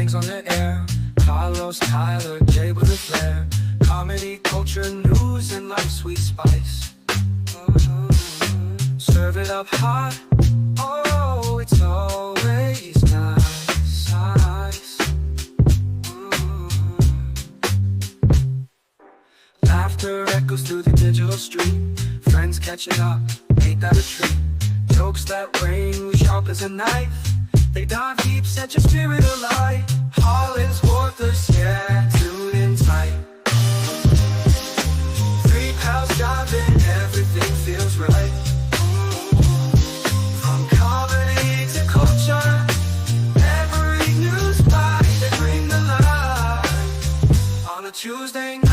things on the air. Carlos, Tyler, Jay with a flair. Comedy, culture, news, and life's sweet spice. Serve it up hot. Oh, it's always nice. Laughter echoes through the digital street. Friends catching up, ain't that a treat? Jokes that ring sharp as a knife. They dive deep, set your spirit alight. HollingsWorthless, yeah, tune in tight. Three pals diving, everything feels right. From comedy to culture, every news bite they bring the light. On a Tuesday night.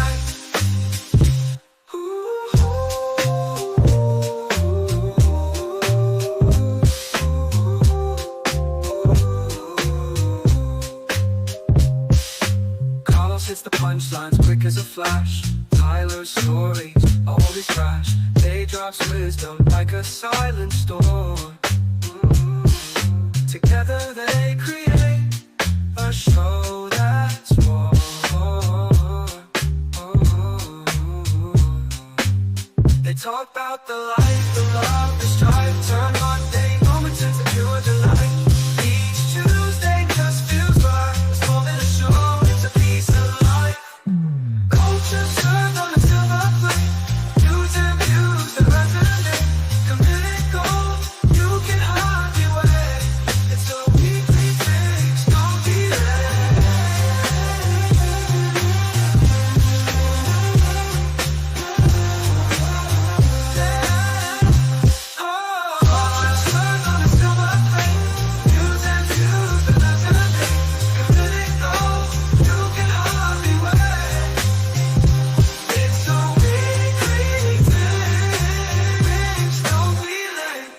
Hits the punchlines quick as a flash. Tyler's stories always fresh. They drops wisdom like a silent storm. Together they create a show that's more. They talk about the life, the love, the strife. Turn mundane moments into pure delight. Each Tuesday just feels right. It's more than a show, it's a piece of life. Culture served on a silver plate. News and views that resonate. Community gold, you can hardly wait. It's a weekly fix, don't be late. Oh, served on a silver plate. News and views that resonate. Community gold, you can hardly wait. It's a weekly fix, don't be late.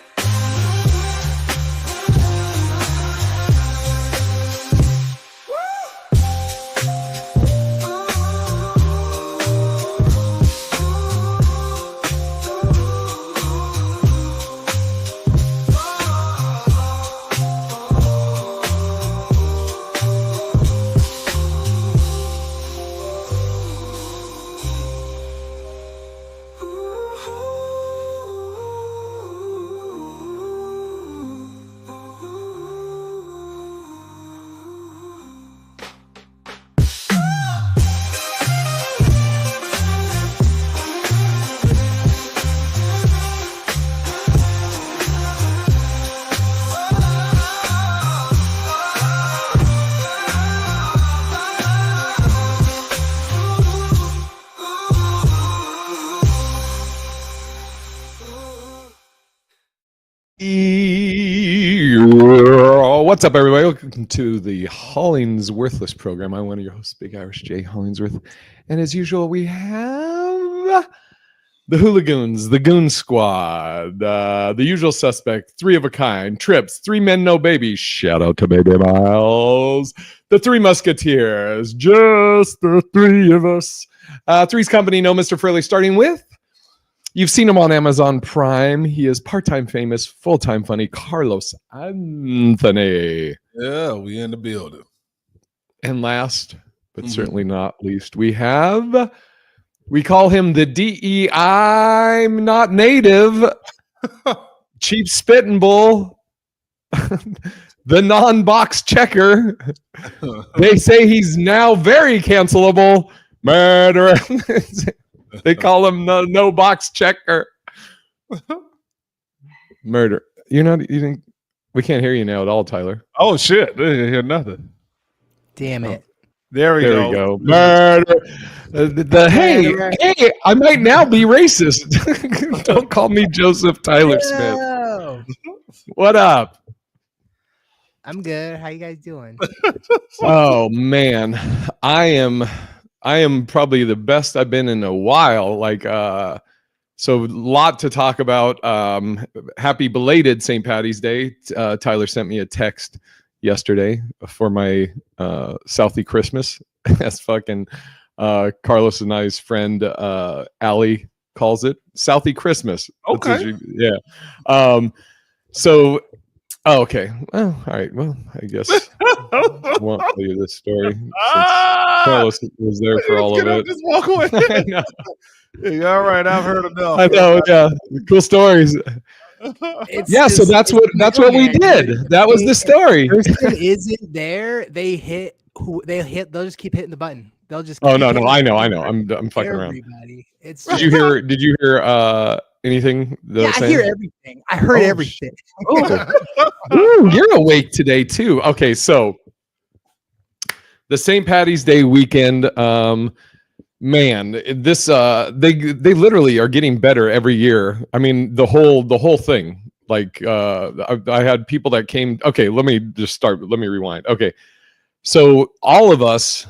What's up, everybody? Welcome to the HollingsWorthless Program. I'm one of your hosts, Big Irish J. Hollingsworth. And as usual, we have the Hooligoons, the Goon Squad, the usual suspect, three of a kind, Trips, three men, no babies. Shout out to Baby Miles. The Three Musketeers, just the three of us. Three's Company, no Mr. Furley, starting with, you've seen him on Amazon Prime. He is part-time famous, full-time funny, Carlos Anthony. Yeah, we in the building. And last, but certainly not least, we call him the DEI I'm not native, Chief Spittin' Bull, the non-box checker. They say he's now very cancelable. Murderer. They call him the no box checker. Murder. You didn't. We can't hear you now at all, Tyler. Oh shit! I didn't hear nothing. Damn it! There we go. Murder. Hey! I might now be racist. Don't call me Joseph Tyler Smith. What up? I'm good. How you guys doing? Oh man, I am probably the best I've been in a while. So a lot to talk about. Happy belated St. Paddy's Day. Tyler sent me a text yesterday for my Southie Christmas. That's fucking Carlos and I's friend Allie calls it Southie Christmas. Okay. Yeah. So Oh, okay. Well, all right. Well, I guess I won't tell you this story since Carlos was there for all of it. Just walk away. I know. Hey, all right, I've heard enough. I know. Yeah, cool stories. It's Yeah, so just- that's it's what we middleman. did. That was the story. Person isn't there. They hit who they hit. They'll just keep hitting the button. They'll just. Oh keep no, hitting no, the I know. button I'm for fucking around. everybody. It's Did you hear? Did you hear anything? That Yeah, was I saying? hear everything. I heard Oh, everything. Ooh, you're awake today too. Okay, so the St. Patty's Day weekend, man, this they literally are getting better every year. I mean, the whole thing. Like I had people that came. Okay, let me just start. Let me rewind. Okay, so all of us.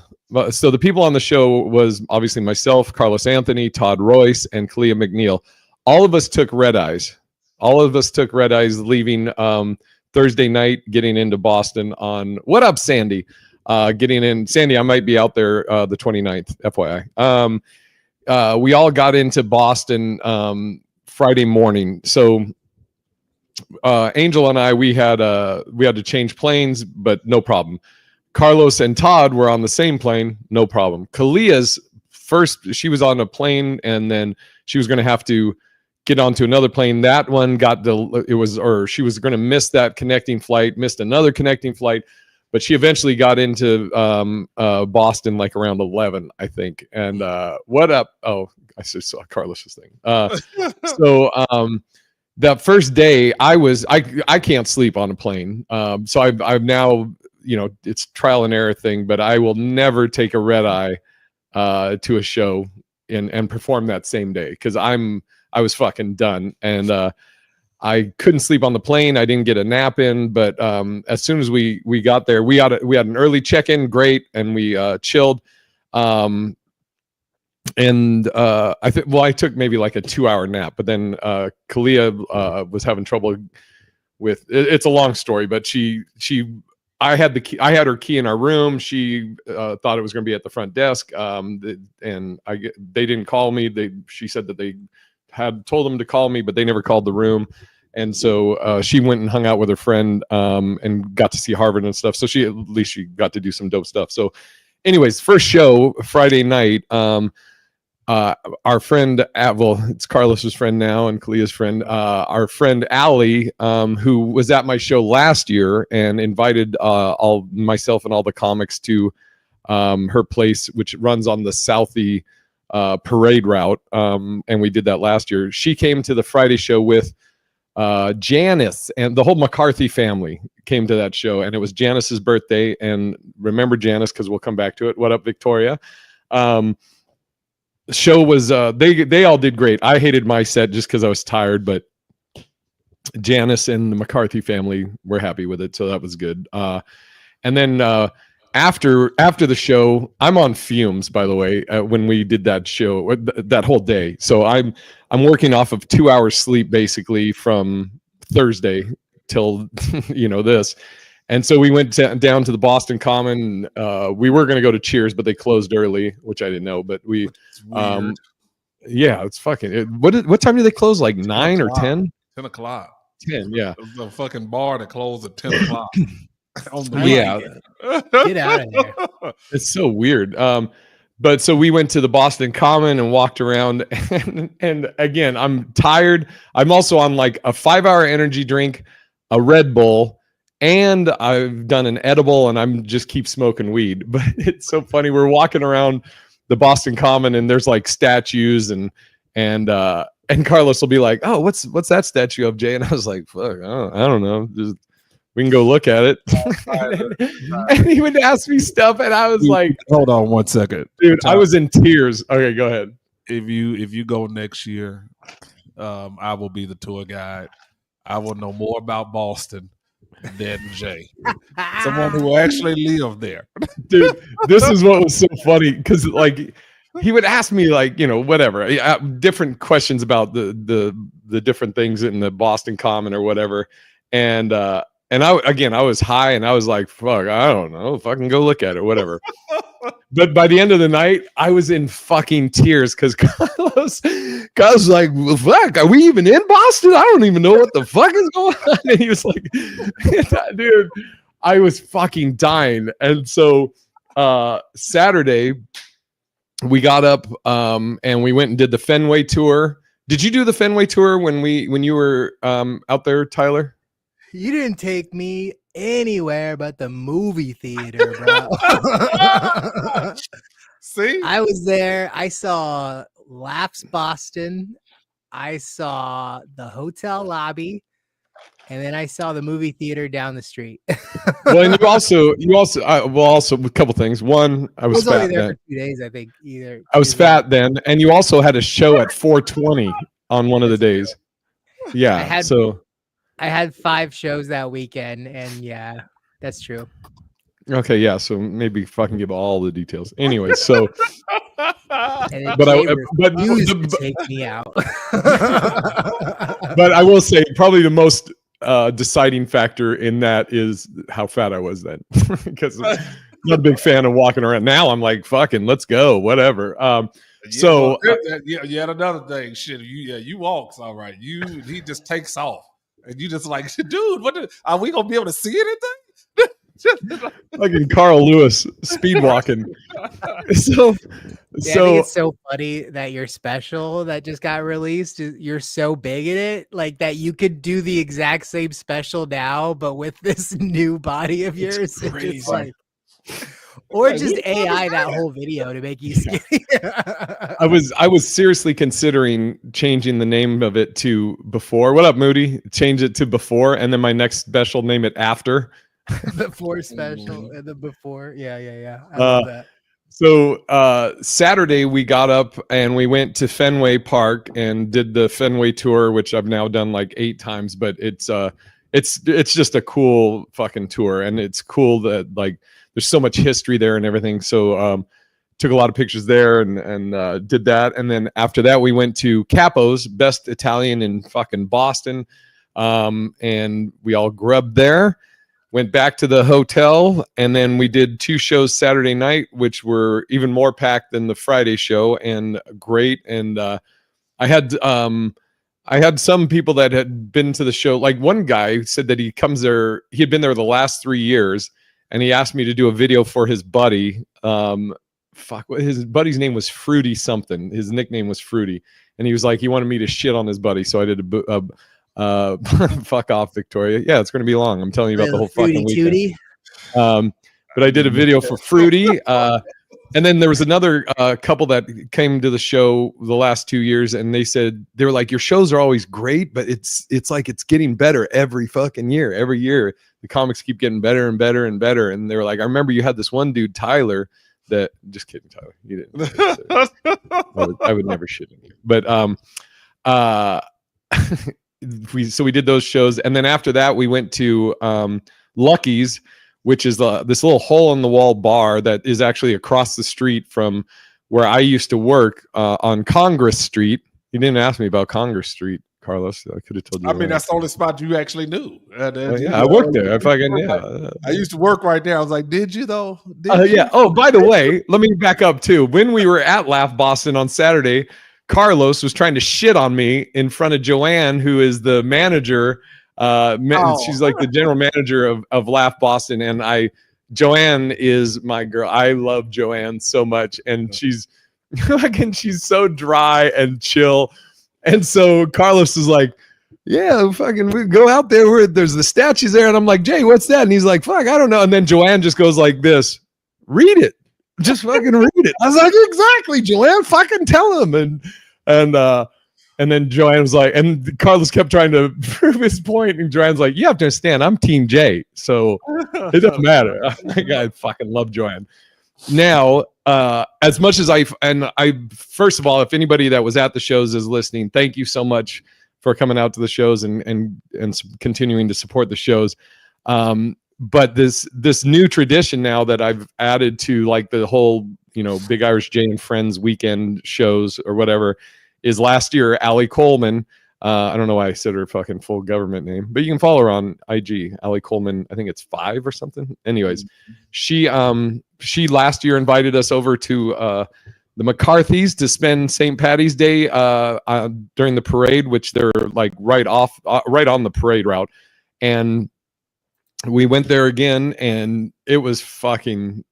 So the people on the show was obviously myself, Carlos Anthony, Todd Royce, and Kalia McNeil. All of us took red eyes. All of us took red eyes leaving Thursday night, getting into Boston on what up, Sandy? Getting in, Sandy, I might be out there the 29th, FYI. We all got into Boston Friday morning. So Angel and I, we had to change planes, but no problem. Carlos and Todd were on the same plane, no problem. Kalia's first, she was on a plane, and then she was going to have to get onto another plane. That one she was going to miss that connecting flight, missed another connecting flight, but she eventually got into Boston like around 11, I think. And what up? Oh, I just saw Carlos's thing. That first day, I can't sleep on a plane. So I've now, it's trial and error thing, but I will never take a red eye to a show and perform that same day, because I was fucking done, and I couldn't sleep on the plane. I didn't get a nap in, but as soon as we got there, we had an early check-in, great, and we chilled. I took maybe like a 2-hour nap, but then Kalia was having trouble with. It's a long story, but I had the key. I had her key in our room. She thought it was going to be at the front desk, and they didn't call me. She said that they had told them to call me, but they never called the room. And so she went and hung out with her friend and got to see Harvard and stuff. So at least she got to do some dope stuff. So anyways, first show Friday night, our friend, it's Carlos's friend now and Kalia's friend, our friend Allie, who was at my show last year and invited all myself and all the comics to her place, which runs on the Southie parade route. And we did that last year. She came to the Friday show with Janice, and the whole McCarthy family came to that show, and it was Janice's birthday. And remember Janice, because we'll come back to it. What up, Victoria? The show was they all did great. I hated my set just because I was tired, but Janice and the McCarthy family were happy with it, so that was good. And then after the show, I'm on fumes, by the way, when we did that show, that whole day. So I'm working off of 2 hours sleep basically from Thursday till this. And so we went down to the Boston Common. We were going to go to Cheers, but they closed early, which I didn't know. But we, yeah, it's fucking. What time do they close? Like 9 or 10? 10 o'clock. 10, yeah. The fucking bar that closed at 10 o'clock. Yeah, Get out of there. it's so weird. But so we went to the Boston Common and walked around, and again, I'm tired. I'm also on like a 5-hour energy drink, a Red Bull, and I've done an edible, and I'm just keep smoking weed. But it's so funny. We're walking around the Boston Common, and there's like statues, and Carlos will be like, "Oh, what's that statue of, Jay?" And I was like, "Fuck, I don't know. We can go look at it." And he would ask me stuff, and I was like, "Hold on one second, dude." I was in tears. Okay, go ahead. If you go next year, I will be the tour guide. I will know more about Boston than Jay, someone who actually lived there. Dude, this is what was so funny, because like he would ask me like whatever different questions about the different things in the Boston Common or whatever, and I was high, and I was like, fuck, I don't know, fucking go look at it, whatever. But by the end of the night, I was in fucking tears because Carlos was like, well, fuck, are we even in Boston? I don't even know what the fuck is going on. And he was like, dude, I was fucking dying. And so Saturday, we got up and we went and did the Fenway tour. Did you do the Fenway tour when you were out there, Tyler? You didn't take me anywhere but the movie theater, bro. See, I was there. I saw Laughs Boston. I saw the hotel lobby, and then I saw the movie theater down the street. Well, and you also a couple things. One, I was only fat there then. for 2 days, I think. Either I was fat then, and you also had a show at 4:20 on one of the days. Yeah, I had 5 shows that weekend, and yeah, that's true. okay, yeah. So maybe fucking give all the details. Anyway, so And but Jay but refused to take me out. but I will say probably the most deciding factor in that is how fat I was then, because I'm not a big fan of walking around. Now I'm like, fucking, let's go, whatever. So you had another thing. Shit, you walks all right. He just takes off, and you just like, dude, are we gonna be able to see anything? fucking Carl Lewis speed walking. So Yeah, I think it's so funny that your special that just got released, you're so big in it, like that you could do the exact same special now, but with this new body of yours. It's crazy. just like, or just AI that whole video to make you skinny. I was seriously considering changing the name of it to Before. What up, Moody? Change it to Before, and then my next special, name it After. Before special and the before. Yeah. I love that. So Saturday we got up and we went to Fenway Park and did the Fenway tour, which I've now done like 8 times, but it's just a cool fucking tour, and it's cool that like there's so much history there and everything. So took a lot of pictures there and did that, and then after that we went to Capo's, best Italian in fucking Boston, and we all grubbed there. Went back to the hotel, and then we did 2 shows Saturday night, which were even more packed than the Friday show, and great. And I had some people that had been to the show. Like one guy said that he comes there. He had been there the last 3 years, and he asked me to do a video for his buddy. His buddy's name was Fruity something. His nickname was Fruity, and he was like, he wanted me to shit on his buddy, so I did a fuck off, Victoria. Yeah, it's going to be long. I'm telling you about the whole fucking weekend. But I did a video for Fruity, and then there was another couple that came to the show the last 2 years, and they said they were like, your shows are always great, but it's like it's getting better every fucking year. Every year the comics keep getting better and better and better. And they were like, I remember you had this one dude, Tyler, that just kidding, Tyler. You didn't. I would never shit in you, but we did those shows, and then after that we went to Lucky's, which is this little hole in the wall bar that is actually across the street from where I used to work on Congress Street. You didn't ask me about Congress Street, Carlos. I could have told you. I mean, that's the only spot you actually knew. Yeah, I worked there. I used to work right there. I was like, did you though? Yeah. Oh, by the way, let me back up too. When we were at Laugh Boston on Saturday, Carlos was trying to shit on me in front of Joanne, who is the manager. She's like the general manager of Laugh Boston, and Joanne is my girl. I love Joanne so much, and she's she's so dry and chill. And so Carlos is like, yeah, fucking we go out there where there's the statues there, and I'm like, Jay, what's that? And he's like, fuck, I don't know. And then Joanne just goes like this, read it. Just fucking read it. I was like, exactly, Joanne, fucking tell him. And then Joanne was like, and Carlos kept trying to prove his point, and Joanne's like, you have to understand, I'm Team J, so it doesn't matter. I fucking love Joanne. Now, as much as I first of all, if anybody that was at the shows is listening, thank you so much for coming out to the shows and continuing to support the shows. But this new tradition now that I've added to like the whole, Big Irish Jay and Friends weekend shows or whatever is last year, Allie Coleman I don't know why I said her fucking full government name, but you can follow her on IG, Allie Coleman. I think it's 5 or something. Anyways, she last year invited us over to the McCarthy's to spend St. Paddy's Day during the parade, which they're like right on the parade route, and we went there again, and it was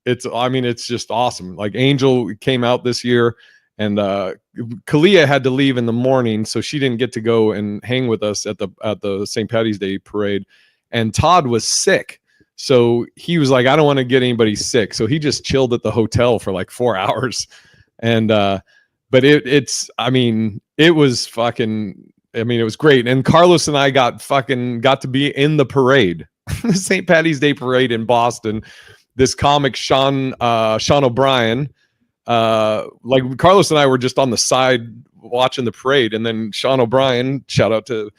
it's just awesome. Like Angel came out this year, and Kalia had to leave in the morning, so she didn't get to go and hang with us at the St. Paddy's Day parade. And Todd was sick, so he was like, I don't want to get anybody sick, so he just chilled at the hotel for like 4 hours. And but it was fucking, it was great. And Carlos and I got to be in the parade. The St. Paddy's Day parade in Boston. This comic Sean O'Brien, like Carlos and I were just on the side watching the parade, and then Sean O'Brien, shout out to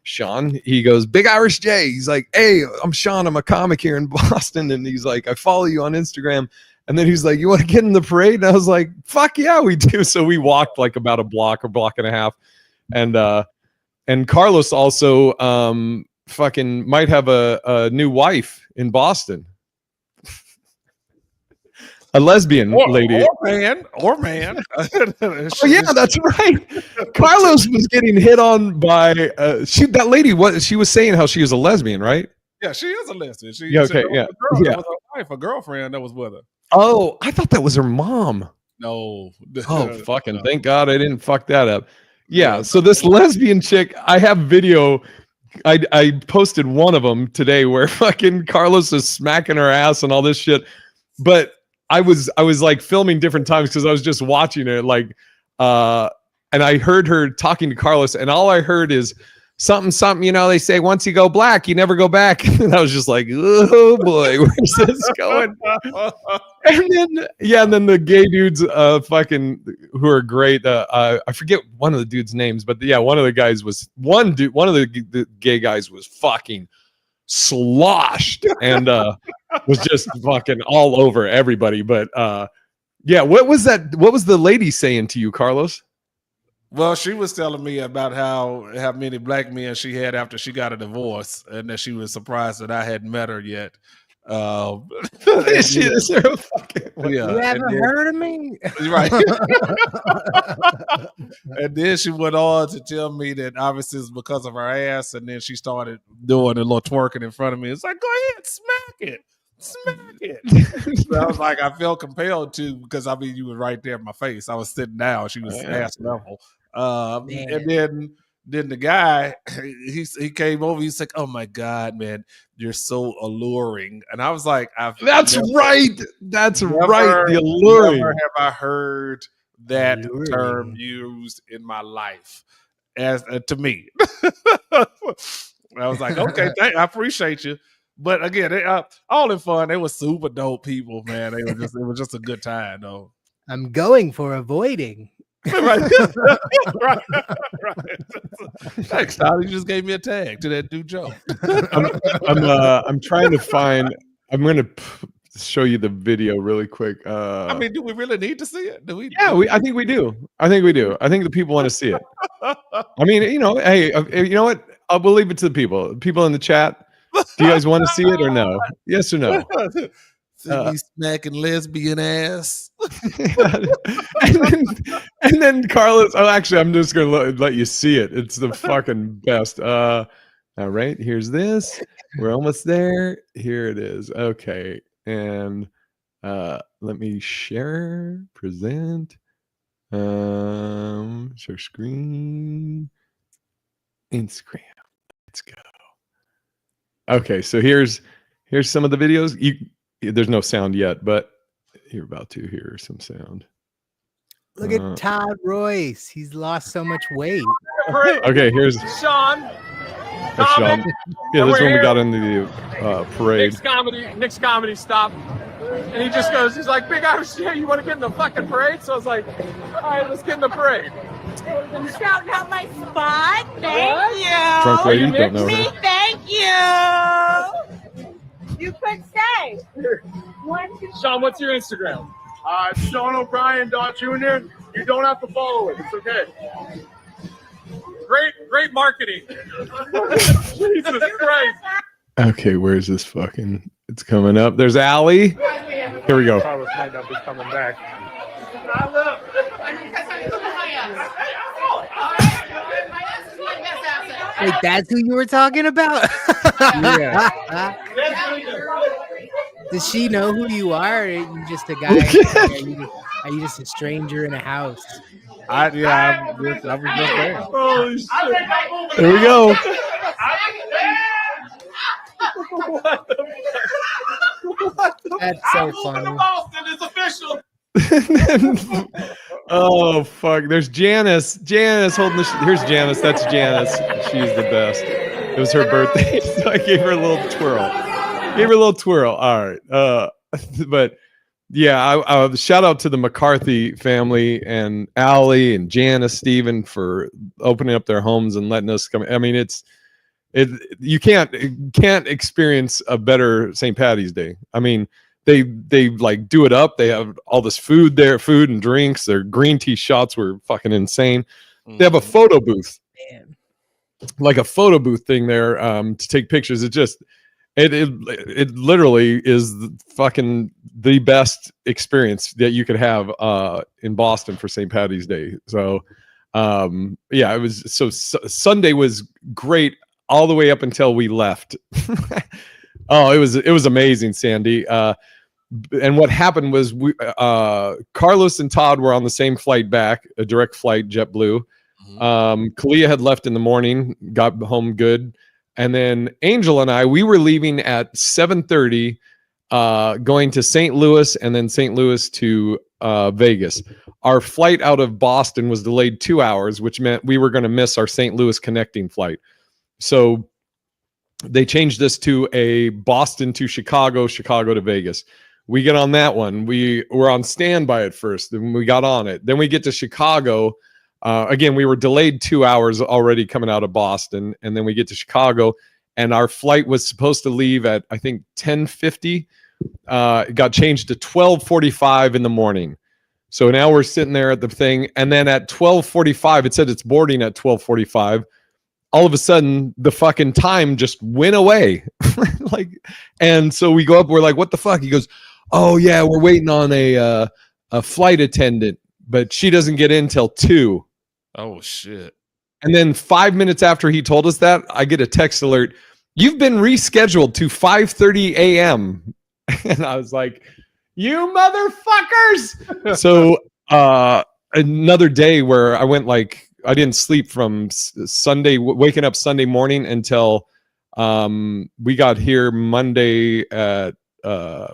Sean, he goes, Big Irish Jay. He's like, hey, I'm Sean, I'm a comic here in Boston, and he's like, I follow you on Instagram. And then he's like, you want to get in the parade? And I was like, fuck yeah, we do. So we walked like about a block and a half, and Carlos also fucking might have a new wife in Boston. A lesbian lady. Or man. Oh yeah, that's right. Carlos was getting hit on by that lady. She was saying how she was a lesbian, right? Yeah, she is a lesbian. A girlfriend that was with her. Oh, I thought that was her mom. No. Oh, fucking thank God I didn't fuck that up. Yeah, so this lesbian chick, I have video. I posted one of them today where fucking Carlos is smacking her ass and all this shit. But I was like filming different times because I was just watching it, like and I heard her talking to Carlos, and all I heard is something, they say once you go black, you never go back. And I was just like, oh boy, where's this going? And then the gay dudes fucking who are great. I forget one of the dudes' names, but yeah, one of the the gay guys was fucking sloshed and was just fucking all over everybody. But yeah, what was the lady saying to you, Carlos? Well, she was telling me about how many black men she had after she got a divorce, and that she was surprised that I hadn't met her yet. You haven't heard of me? Right. And then she went on to tell me that obviously it's because of her ass, and then she started doing a little twerking in front of me. It's like, go ahead, smack it. So I was like, I felt compelled to, because you were right there in my face. I was sitting down, she was ass level. And then the guy, he came over. He's like, "Oh my God, man, you're so alluring." And I was like, "That's right. The alluring." Never have I heard that term used in my life as to me. I was like, "Okay, I appreciate you." But again, all in fun. They were super dope people, man. It was just a good time, though. I'm going for avoiding. Right. Thanks, Todd. You just gave me a tag to that dude Joe. I'm trying to find. I'm going to show you the video really quick. Do we really need to see it? Do we? Yeah, I think we do. I think the people want to see it. Hey, you know what? We'll leave it to the people. People in the chat. Do you guys want to see it or no? Yes or no? Me smacking lesbian ass. and then Carlos. Oh, actually, I'm just gonna let you see it. It's the fucking best. All right, here's this. We're almost there. Here it is. Okay, and let me present. Share screen. Instagram. Let's go. Okay, so here's some of the videos. There's no sound yet, but you're about to hear some sound. Look at Todd Royce. He's lost so much weight. Okay, here's Sean. Sean. Yeah, this one we got in the parade. Nick's comedy stop. And he just goes, he's like, Big Irish Jay, you want to get in the fucking parade? So I was like, all right, let's get in the parade. Shouting out my spot. Thank you. Drunk lady, don't know her. Thank you. You could say. Sean, what's your Instagram? Sean O'Brien Jr. You don't have to follow it. It's okay. Great marketing. Jesus Christ. Okay, where's this fucking? It's coming up. There's Allie. Here we go. Carlos might not be coming back. Wait, that's who you were talking about? Does she know who you are? Or are you just a guy? Are you just a stranger in a house? I was just there. Holy shit. Here we go. That's so funny. Boston is official. Oh fuck! There's Janice. Janice holding the. Here's Janice. That's Janice. She's the best. It was her birthday, so I gave her a little twirl. All right. But yeah, I shout out to the McCarthy family and Allie and Janice, Stephen for opening up their homes and letting us come. I mean, you can't experience a better St. Patty's Day. I mean, they like do it up. They have all this food there, food and drinks. Their green tea shots were fucking insane. They have a photo booth, like a photo booth thing there to take pictures. It literally is fucking the best experience that you could have in Boston for St. Patty's Day. So yeah, it was Sunday was great all the way up until we left. Oh, it was amazing, Sandy. And what happened was Carlos and Todd were on the same flight back, a direct flight, JetBlue. Kalia had left in the morning, got home good. And then Angel and we were leaving at 7:30, going to St. Louis and then St. Louis to Vegas. Our flight out of Boston was delayed 2 hours, which meant we were going to miss our St. Louis connecting flight. So they changed us to a Boston to Chicago, Chicago to Vegas. We get on that one. We were on standby at first, then we got on it. Then we get to Chicago. Again, we were delayed 2 hours already coming out of Boston, and then we get to Chicago, and our flight was supposed to leave at, I think, 10:50. It got changed to 12:45 in the morning. So now we're sitting there at the thing, and then at 12:45, it said it's boarding at 12:45. All of a sudden, the fucking time just went away. And so we go up, we're like, what the fuck? He goes, oh yeah, we're waiting on a flight attendant, but she doesn't get in till 2. Oh shit. And then 5 minutes after he told us that, I get a text alert. You've been rescheduled to 5:30 a.m. And I was like, you motherfuckers. So another day where I went I didn't sleep from Sunday, waking up Sunday morning until we got here Monday at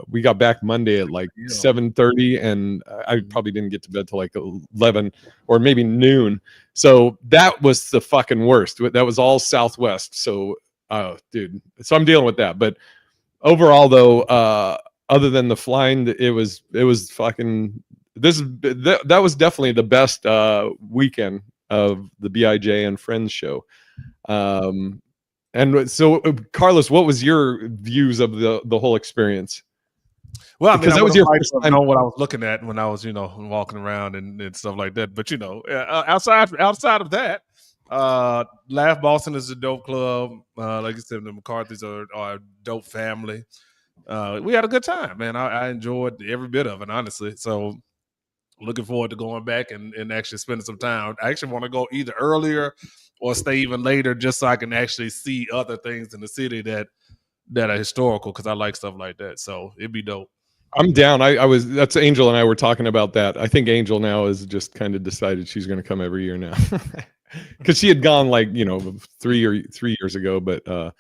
we got back Monday at 7:30, and I probably didn't get to bed till 11 or maybe noon. So that was the fucking worst. That was all Southwest. So dude, so I'm dealing with that. But overall though, other than the flying, it was fucking that was definitely the best weekend of the BIJ and Friends show. And so, Carlos, what was your views of the whole experience? Well, I mean, that was your first time. I know what I was looking at when I was, walking around and stuff like that. But outside of that, Laugh Boston is a dope club. Like I said, the McCarthys are a dope family. We had a good time, man. I enjoyed every bit of it, honestly. So, looking forward to going back and actually spending some time. I actually want to go either earlier or stay even later, just so I can actually see other things in the city that are historical, because I like stuff like that. So it'd be dope. I'm down. That's Angel and I were talking about that. I think Angel now has just kind of decided she's going to come every year now, because she had gone 3 years ago. But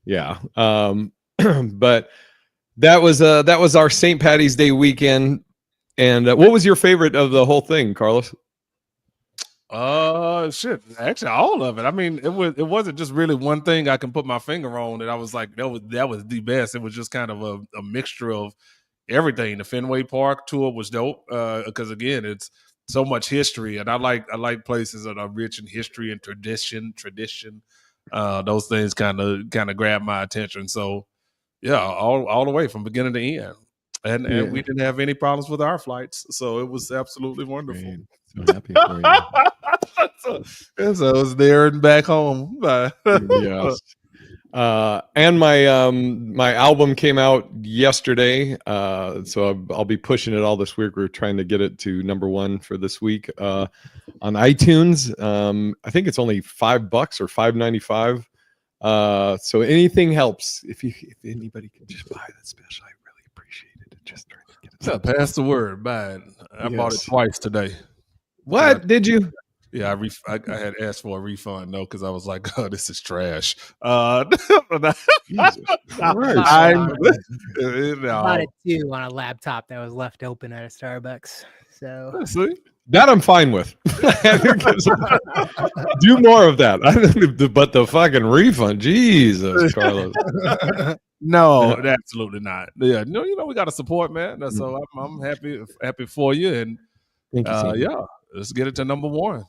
yeah. But that was our St. Patty's Day weekend. And what was your favorite of the whole thing, Carlos? Shit. Actually, all of it. I mean, it wasn't just really one thing I can put my finger on that I was like, that was the best. It was just kind of a mixture of everything. The Fenway Park tour was dope because again, it's so much history, and I like places that are rich in history and tradition. Those things kind of grab my attention. So yeah, all the way from beginning to end. And we didn't have any problems with our flights, so it was absolutely wonderful. Great. So happy for you. So it's there and back home. Yes. And my album came out yesterday, so I'll be pushing it all this week. We're trying to get it to #1 for this week on iTunes. I think it's only $5 or $5.95. So anything helps. If anybody can just buy that special, I really appreciate it. Just trying to get it. So pass the word, man. I bought it twice today. What did you? Yeah, I had asked for a refund though because I was like, "Oh, this is trash." Jesus Christ. I bought it too on a laptop that was left open at a Starbucks. So See? That I'm fine with. Do more of that. But the fucking refund, Jesus, Carlos. No, absolutely not. Yeah, no, we got to support, man. So I'm happy for you, and Thank you, Sam. yeah, let's get it to #1.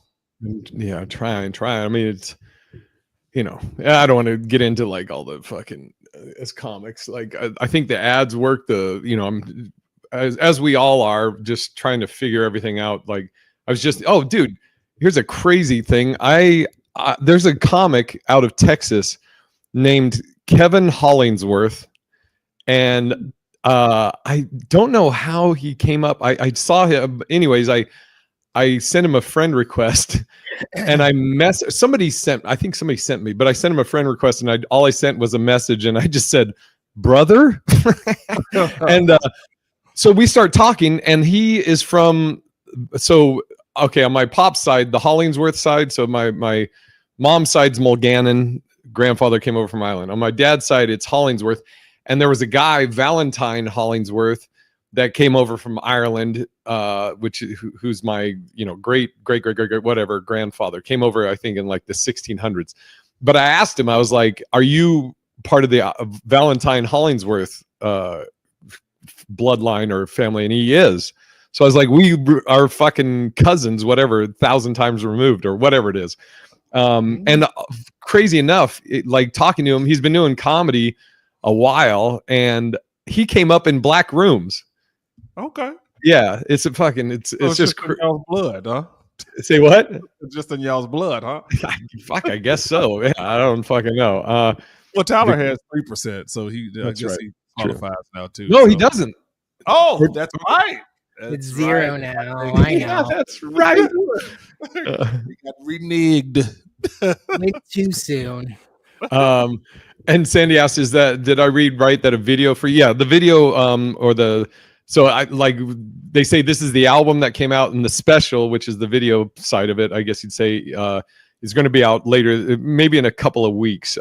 Yeah, try. I mean, it's I don't want to get into like all the fucking as comics. Like I think the ads work. I'm as we all are just trying to figure everything out. Like I was just, oh, dude, here's a crazy thing. There's a comic out of Texas named Kevin Hollingsworth, and I don't know how he came up. I saw him. Anyways, I sent him a friend request, and I somebody sent me, but I sent him a friend request, and all I sent was a message, and I just said, "Brother," and so we start talking, and he is from. So okay, on my pop side, the Hollingsworth side. So my mom's side's Mulgannon. Grandfather came over from Ireland. On my dad's side, it's Hollingsworth, and there was a guy, Valentine Hollingsworth, that came over from Ireland, who's my great whatever grandfather, came over, I think, in like the 1600s. But I asked him, I was like, "Are you part of the Valentine Hollingsworth bloodline or family?" And he is. So I was like, "We are fucking cousins, whatever, 1,000 times removed or whatever it is." And crazy enough, like talking to him, he's been doing comedy a while, and he came up in black rooms. Okay. Yeah, it's just in y'all's blood, huh? Say what? It's just in y'all's blood, huh? Fuck, I guess so. Yeah, I don't fucking know. Well, Tyler has 3%, so I guess right. he qualifies now too. No, he doesn't. Oh, that's right. it's 0 now. I Yeah, know. that's right. He got reneged. Way too soon. And Sandy asked, did I read right that a video the video so I like they say this is the album that came out, and the special, which is the video side of it, I guess you'd say, is going to be out later, maybe in a couple of weeks.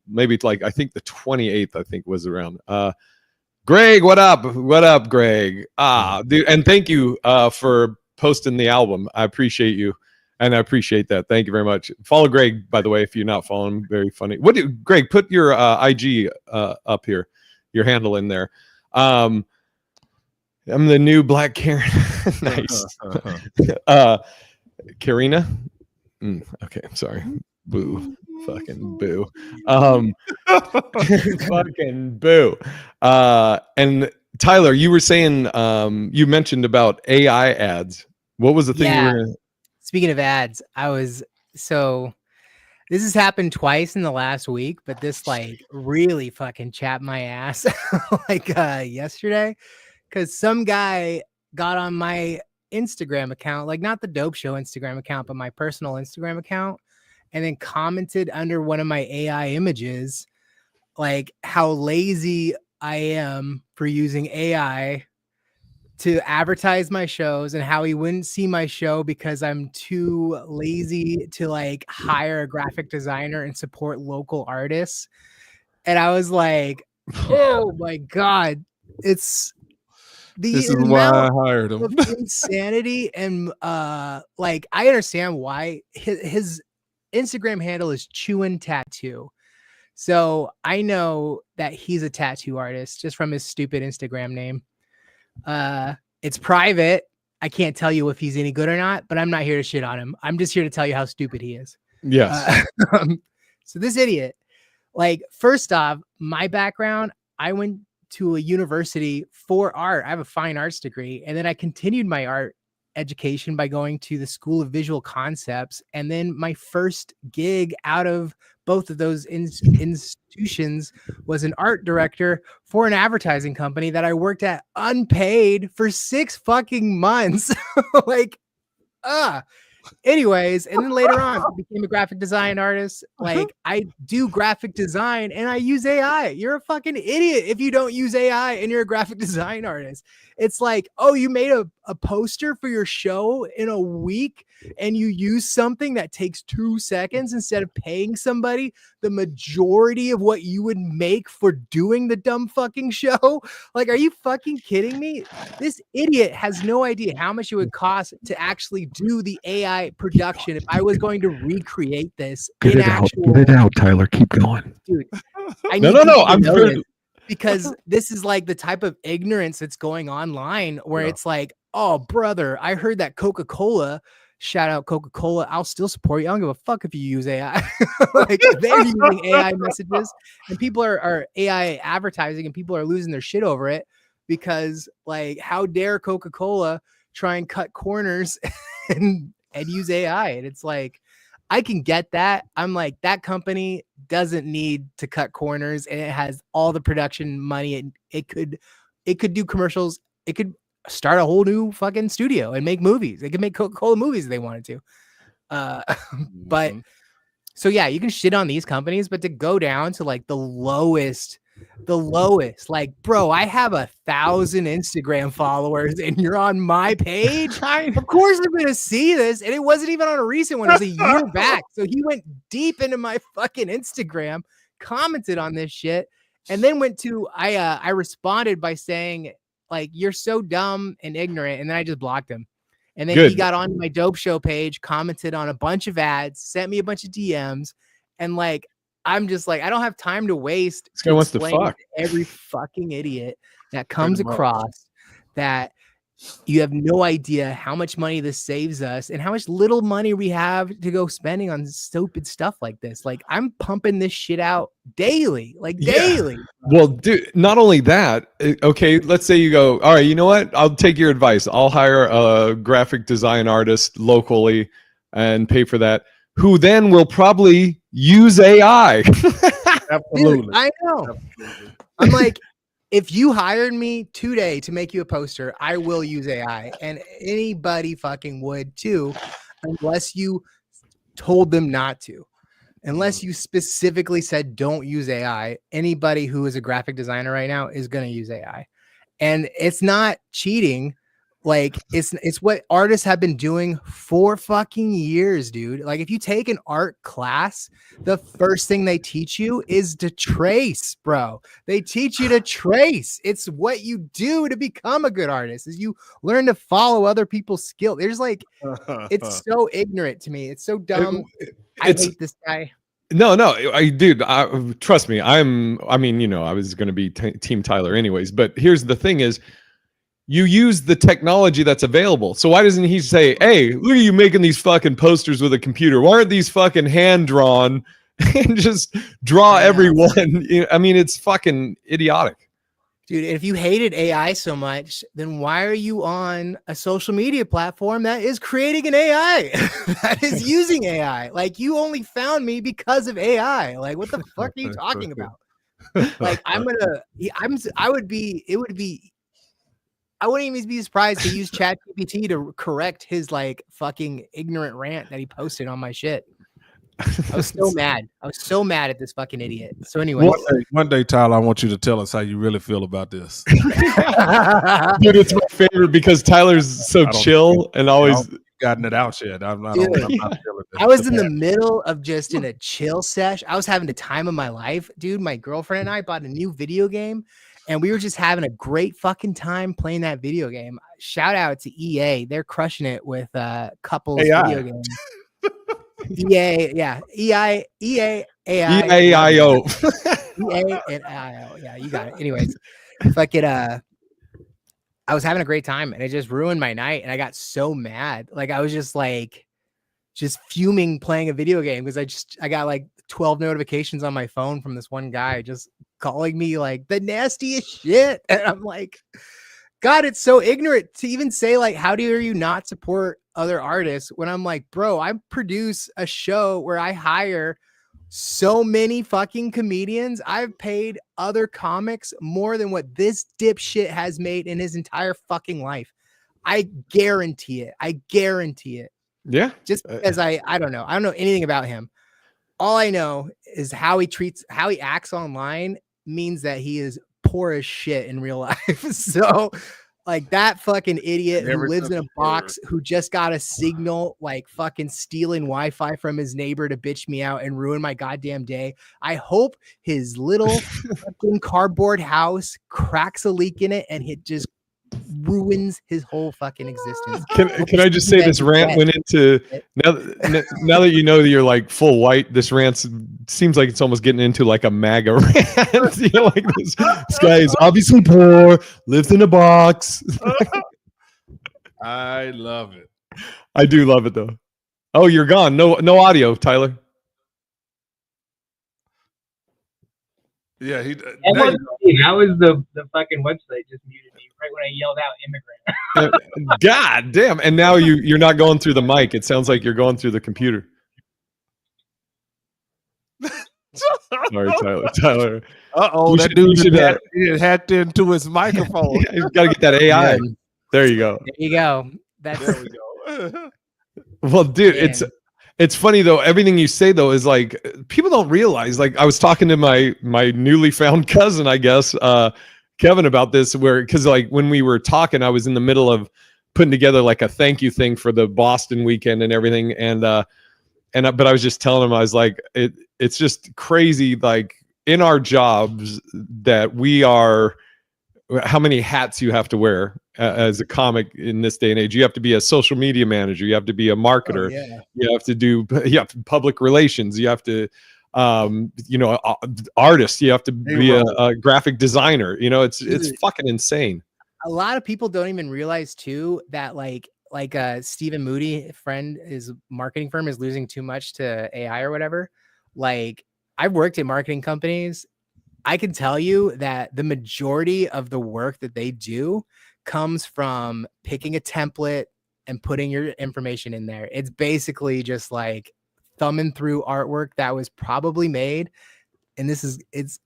Maybe like I think the 28th, I think was around. Greg, what up? What up, Greg? Dude, and thank you for posting the album. I appreciate you. And I appreciate that. Thank you very much. Follow Greg, by the way, if you're not following him. Very funny. Greg, put your IG up here, your handle in there. I'm the new Black Karen. Nice. Karina? Okay, I'm sorry. Boo. Fucking boo. Fucking boo. And Tyler, you were saying, you mentioned about AI ads. What was the thing you were... Speaking of ads, this has happened twice in the last week, but this like really fucking chapped my ass like yesterday, because some guy got on my Instagram account, like not the Dope Show Instagram account, but my personal Instagram account, and then commented under one of my AI images, like how lazy I am for using AI to advertise my shows, and how he wouldn't see my show because I'm too lazy to like hire a graphic designer and support local artists. And I was like, oh my God, this is why I hired him. Insanity. And like, I understand why his Instagram handle is Chewin' Tattoo. So I know that he's a tattoo artist just from his stupid Instagram name. It's private. I can't tell you if he's any good or not, but I'm not here to shit on him. I'm just here to tell you how stupid he is. Yes. So this idiot, like, first off, my background, I went to a university for art. I have a fine arts degree, and then I continued my art education by going to the School of Visual Concepts. And then my first gig out of both of those institutions was an art director for an advertising company that I worked at unpaid for 6 fucking months. Like, anyways, and then later on I became a graphic design artist. Like, I do graphic design and I use AI. You're a fucking idiot if you don't use AI and you're a graphic design artist. It's like, oh, you made a poster for your show in a week and you use something that takes 2 seconds instead of paying somebody the majority of what you would make for doing the dumb fucking show. Like, are you fucking kidding me? This idiot has no idea how much it would cost to actually do the AI production if I was going to recreate this. Get it out, Tyler. Keep going. Dude, I No, need no, no. people to I'm know good. this, because this is like the type of ignorance that's going online where it's like, oh, brother, I heard that Coca-Cola, shout out Coca-Cola, I'll still support you. I don't give a fuck if you use AI. Like, they're using AI messages and people are AI advertising and people are losing their shit over it because, like, how dare Coca-Cola try and cut corners and use AI? And it's like, I can get that. I'm like, that company doesn't need to cut corners and it has all the production money. And it could do commercials. It could start a whole new fucking studio and make movies. They could make Coca-Cola movies if they wanted to. But so yeah, you can shit on these companies, but to go down to like the lowest, like, bro, I have 1,000 Instagram followers and you're on my page. Of course I'm going to see this. And it wasn't even on a recent one. It was a year back. So he went deep into my fucking Instagram, commented on this shit, and then went to, I responded by saying, like, you're so dumb and ignorant. And then I just blocked him. And then he got on my Dope Show page, commented on a bunch of ads, sent me a bunch of DMs, and like, I'm just like, I don't have time to waste. This guy wants to fuck every fucking idiot that comes across that you have no idea how much money this saves us and how much little money we have to go spending on stupid stuff like this. Like, I'm pumping this shit out daily, daily. Well, dude, not only that, okay, let's say you go, all right, you know what? I'll take your advice. I'll hire a graphic design artist locally and pay for that, who then will probably use AI. Absolutely. Dude, I know. Absolutely. I'm like, if you hired me today to make you a poster, I will use AI, and anybody fucking would too, unless you told them not to. Unless you specifically said don't use AI, anybody who is a graphic designer right now is going to use AI. And it's not cheating. Like, it's what artists have been doing for fucking years, dude. Like, if you take an art class, the first thing they teach you is to trace, bro. They teach you to trace. It's what you do to become a good artist, is you learn to follow other people's skill. There's like, it's so ignorant to me. It's so dumb. I hate this guy. No, dude, trust me. I mean, you know, I was going to be Team Tyler anyways, but here's the thing is, you use the technology that's available. So why doesn't he say, hey, look at you making these fucking posters with a computer. Why aren't these fucking hand drawn and just draw everyone? I mean, it's fucking idiotic. Dude, if you hated AI so much, then why are you on a social media platform that is creating an AI that is using AI? Like, you only found me because of AI. Like, what the fuck are you talking about? Like, I wouldn't even be surprised to use ChatGPT to correct his like fucking ignorant rant that he posted on my shit. I was so mad. I was so mad at this fucking idiot. So anyway, one day, Tyler, I want you to tell us how you really feel about this. Dude, it's my favorite because Tyler's so chill and always gotten it out yet. I'm not I was in the middle of just in a chill sesh. I was having the time of my life, dude. My girlfriend and I bought a new video game, and we were just having a great fucking time playing that video game. Shout out to EA. They're crushing it with couples video games. EA, yeah. EA, AI. EAIO. EA and IO. Yeah, you got it. Anyways, fuck it. I was having a great time and it just ruined my night. And I got so mad. Like, I was just fuming playing a video game because I got like 12 notifications on my phone from this one guy just calling me like the nastiest shit. And I'm like, God, it's so ignorant to even say like, how dare you not support other artists when I'm like, bro, I produce a show where I hire so many fucking comedians. I've paid other comics more than what this dipshit has made in his entire fucking life. I guarantee it. I guarantee it. Yeah. Just because I don't know. I don't know anything about him. All I know is how he acts online means that he is poor as shit in real life. So like that fucking idiot who lives in a box, who just got a signal, like fucking stealing Wi-Fi from his neighbor to bitch me out and ruin my goddamn day. I hope his little fucking cardboard house cracks a leak in it and it just ruins his whole fucking existence. Can I just say this rant went into now that you know that you're like full white, this rant seems like it's almost getting into like a MAGA rant. You know, like this guy is obviously poor, lives in a box. I love it. I do love it though. Oh, you're gone. No audio, Tyler. Yeah, that was the fucking website just muted me right when I yelled out immigrant. God damn. And now you're not going through the mic. It sounds like you're going through the computer. Sorry, Tyler. That dude hacked into his microphone. Yeah, he's got to get that AI. Yeah. There you go. There you go. There we go. Well, dude, it's funny though. Everything you say though is like people don't realize. Like I was talking to my newly found cousin, I guess, Kevin, about this, because like when we were talking, I was in the middle of putting together like a thank you thing for the Boston weekend and everything, but I was just telling him, I was like, it's just crazy, like in our jobs that we are. How many hats you have to wear as a comic in this day and age. You have to be a social media manager. You have to be a marketer. You have to do public relations. You have to, artist. You have to be a graphic designer. You know, it's fucking insane. A lot of people don't even realize too that like Stephen Moody, friend, his marketing firm is losing too much to AI or whatever. Like I've worked at marketing companies. I can tell you that the majority of the work that they do comes from picking a template and putting your information in there. It's basically just like thumbing through artwork that was probably made. And it's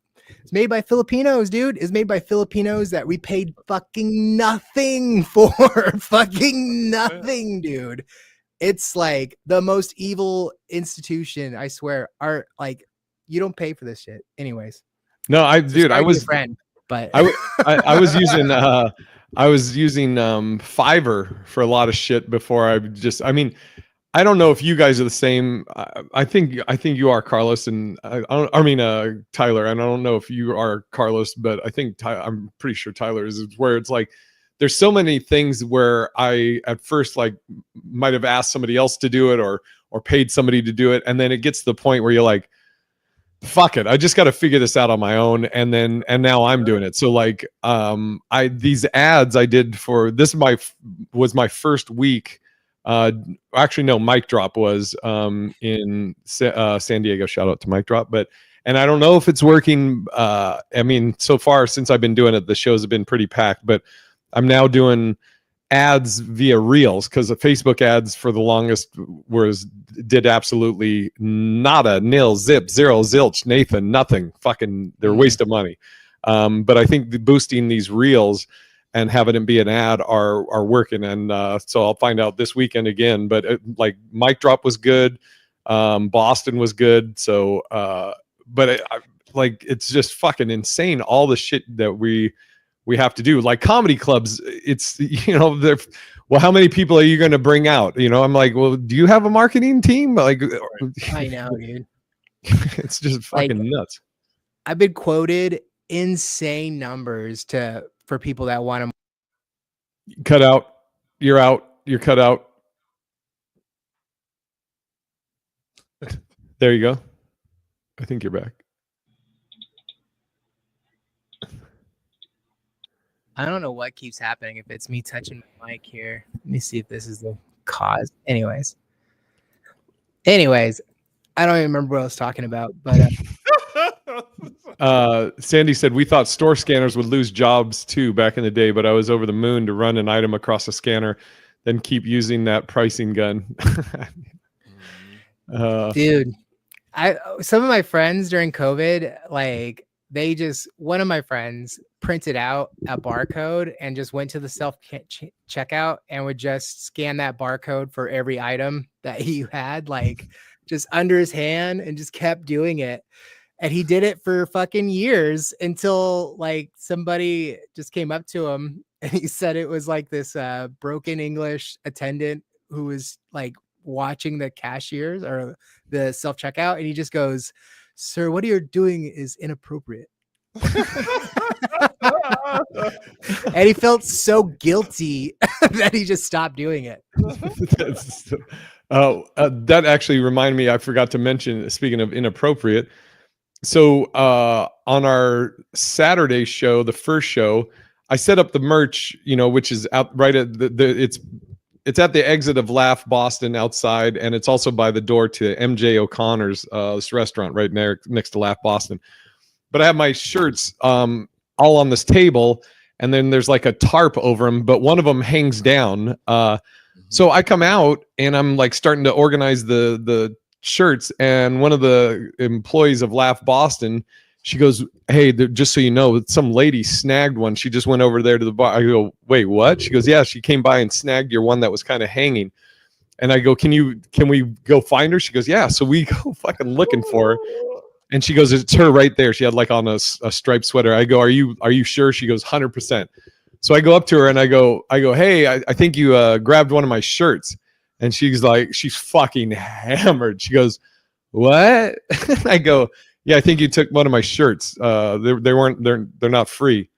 made by Filipinos, dude. It's made by Filipinos that we paid fucking nothing for. Fucking nothing, dude. It's like the most evil institution, I swear. Art, like, you don't pay for this shit. Anyways. No, I was friend, but I was using Fiverr for a lot of shit before I mean, I don't know if you guys are the same. I think you are, Carlos, and Tyler, and I don't know if you are, Carlos, but I think I'm pretty sure Tyler is, where it's like there's so many things where I at first like might have asked somebody else to do it or paid somebody to do it, and then it gets to the point where you're like, fuck it, I just got to figure this out on my own, and now I'm doing it. So like these ads I did for this was my first week. Actually no, Mic Drop was in San Diego. Shout out to Mic Drop. And I don't know if it's working. I mean, so far since I've been doing it, the shows have been pretty packed, but I'm now doing ads via Reels, because the Facebook ads for the longest did absolutely nada, nil, zip, zero, zilch, Nathan, nothing. Fucking, they're a waste of money. But I think boosting these Reels and having it be an ad are working, and so I'll find out this weekend again. But like Mic Drop was good, Boston was good. So, but it's just fucking insane, all the shit that we have to do. Like comedy clubs, it's, well, how many people are you going to bring out? I'm like, well, do you have a marketing team? Like, I know, dude. It's just fucking nuts. I've been quoted insane numbers for people that want to cut out. You're out. You're cut out. There you go. I think you're back. I don't know what keeps happening. If it's me touching my mic here, let me see if this is the cause. Anyways, I don't even remember what I was talking about, but Sandy said, we thought store scanners would lose jobs too back in the day, but I was over the moon to run an item across a scanner, then keep using that pricing gun. Dude, some of my friends during COVID, like one of my friends printed out a barcode and just went to the self checkout and would just scan that barcode for every item that he had, like just under his hand, and just kept doing it. And he did it for fucking years until like somebody just came up to him and he said it was like this broken English attendant who was like watching the cashiers or the self-checkout, and he just goes, "Sir, what you're doing is inappropriate." And he felt so guilty that he just stopped doing it. That actually reminded me, I forgot to mention, speaking of inappropriate, so on our Saturday show, the first show, I set up the merch, which is out right at it's at the exit of Laugh Boston outside, and it's also by the door to MJ O'Connor's, this restaurant right next to Laugh Boston. But I have my shirts all on this table, and then there's like a tarp over them, but one of them hangs down. So I come out and I'm like starting to organize the shirts, and one of the employees of Laugh Boston, she goes, "Hey, just so you know, some lady snagged one. She just went over there to the bar." I go, "Wait, what?" She goes, "Yeah, she came by and snagged your one that was kind of hanging." And I go, "Can we go find her?" She goes, "Yeah." So we go fucking looking for her, and she goes, "It's her right there." She had like on a striped sweater. I go, "Are you sure?" She goes, 100%. So I go up to her and I go, "Hey, I think you grabbed one of my shirts." And she's like, she's fucking hammered. She goes, "What?" I go, "Yeah, I think you took one of my shirts. They're not free."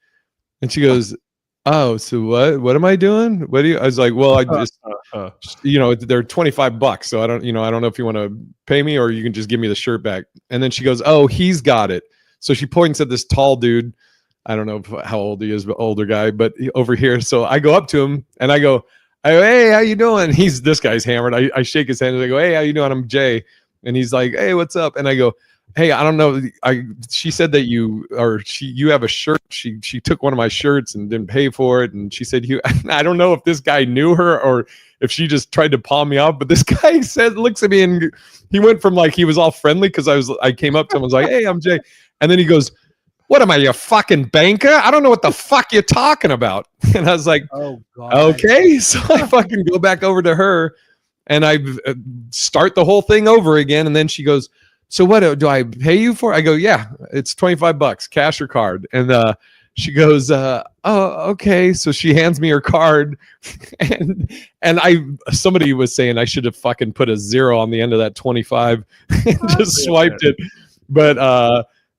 And she goes, "Oh, so what am I doing? What do you?" I was like, "Well, I just, they're $25. So I don't know if you want to pay me or you can just give me the shirt back." And then she goes, "Oh, he's got it." So she points at this tall dude. I don't know how old he is, but older guy, but over here. So I go up to him and I go, "Hey, how you doing?" This guy's hammered. I shake his hand and I go, "Hey, how you doing? I'm Jay." And he's like, "Hey, what's up?" And I go, "Hey, I don't know. She said that you have a shirt. She took one of my shirts and didn't pay for it." And she said, I don't know if this guy knew her or if she just tried to palm me off. But this guy looks at me and he went from like, he was all friendly because I came up to him and was like, "Hey, I'm Jay." And then he goes, "What am I, your fucking banker? I don't know what the fuck you're talking about." And I was like, "Oh God." Okay. So I fucking go back over to her and I start the whole thing over again. And then she goes, "So what do I pay you for?" I go, "Yeah, it's $25, cash or card." And she goes, "Oh, okay." So she hands me her card, and somebody was saying I should have fucking put a 0 on the end of that 25 and just swiped it. But